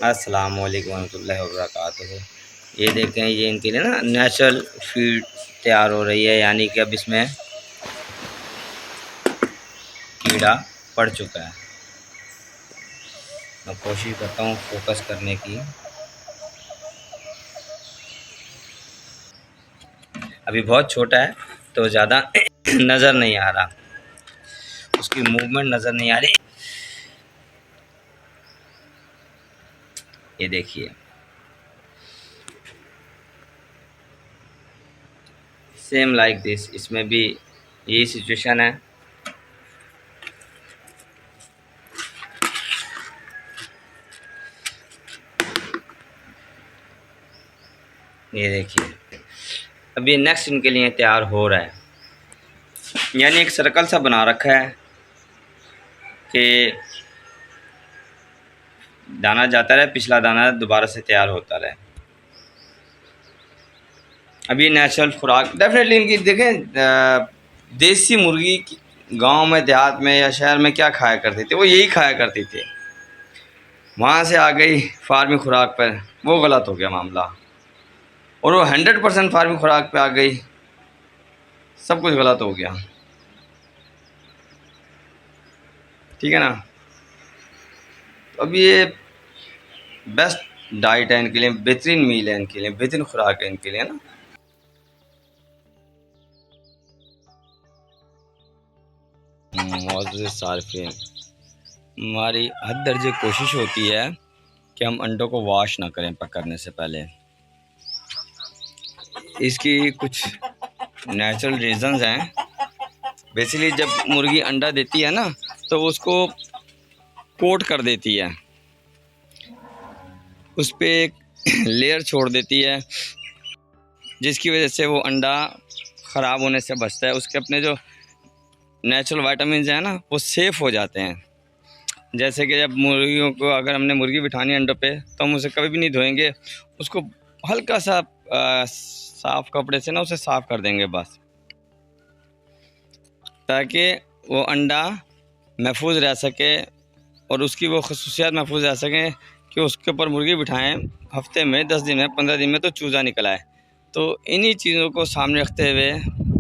अस्सलाम वालेकुम रहमतुल्लाहि व बरकातुहू। ये देखें, ये इनके लिए ना नेचुरल फीड तैयार हो रही है, यानी कि अब इसमें कीड़ा पड़ चुका है। मैं कोशिश करता हूँ फोकस करने की। अभी बहुत छोटा है तो ज़्यादा नज़र नहीं आ रहा, उसकी मूवमेंट नज़र नहीं आ रही। ये देखिए, सेम लाइक दिस, इसमें भी यही सिचुएशन है। ये देखिए, अभी नेक्स्ट इनके लिए तैयार हो रहा है, यानी एक सर्कल सा बना रखा है कि दाना जाता रहे, पिछला दाना दोबारा से तैयार होता रहे। अभी नेचुरल खुराक डेफिनेटली इनकी देखें, देसी मुर्गी गांव में, देहात में या शहर में क्या खाया करती थी, वो यही खाया करती थी। वहाँ से आ गई फार्मी खुराक पर, वो गलत हो गया मामला, और वो 100% फार्मी खुराक पे आ गई, सब कुछ गलत हो गया। ठीक है ना। तो अब ये बेस्ट डाइट है इनके लिए, बेहतरीन मील है इनके लिए, बेहतरीन खुराक है इनके लिए ना। मौजूद सार्फिन, हमारी हद दर्जे कोशिश होती है कि हम अंडों को वॉश ना करें पकड़ने से पहले। इसकी कुछ नेचुरल रीजंस हैं। बेसिकली जब मुर्गी अंडा देती है ना, तो उसको कोट कर देती है, उस पर एक लेयर छोड़ देती है, जिसकी वजह से वो अंडा ख़राब होने से बचता है। उसके अपने जो नेचुरल वाइटामिन हैं ना, वो सेफ़ हो जाते हैं। जैसे कि जब मुर्गियों को, अगर हमने मुर्गी बिठानी अंडों पे, तो हम उसे कभी भी नहीं धोएंगे, उसको हल्का सा साफ़ कपड़े से ना उसे साफ़ कर देंगे बस, ताकि वो अंडा महफूज रह सके और उसकी वो खसूसियात महफूज रह सकें कि उसके ऊपर मुर्गी बिठाएं, हफ्ते में 10 दिन में 15 दिन में तो चूज़ा निकल आए। तो इन्हीं चीज़ों को सामने रखते हुए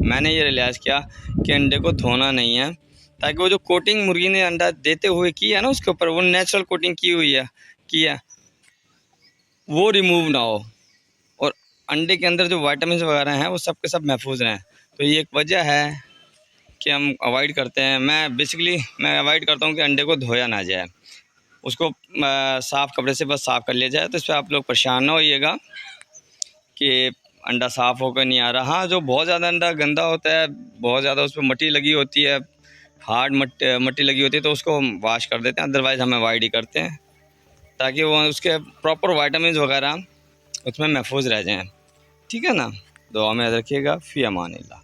मैंने ये रियलाइज़ किया कि अंडे को धोना नहीं है, ताकि वो जो कोटिंग मुर्गी ने अंडा देते हुए की है ना, उसके ऊपर वो नेचुरल कोटिंग की हुई है, वो रिमूव ना हो, और अंडे के अंदर जो वाइटामिन वगैरह हैं वो सब के सब महफूज रहें। तो ये एक वजह है कि हम अवॉइड करते हैं। मैं अवॉइड करता हूँ कि अंडे को धोया ना जाए, उसको साफ़ कपड़े से बस साफ़ कर लिया जाए। तो इस पर आप लोग परेशान ना होइएगा कि अंडा साफ़ होकर नहीं आ रहा। हाँ, जो बहुत ज़्यादा अंडा गंदा होता है, बहुत ज़्यादा उस पर मट्टी लगी होती है, हार्ड मट्टी लगी होती है, तो उसको हम वाश कर देते हैं। अदरवाइज़ हम अवॉइड ही करते हैं, ताकि वो उसके प्रॉपर वाइटामिन वगैरह उसमें महफूज रह जाएँ। ठीक है ना। दुआ में याद रखिएगा। फ़ी अमानिल्लाह।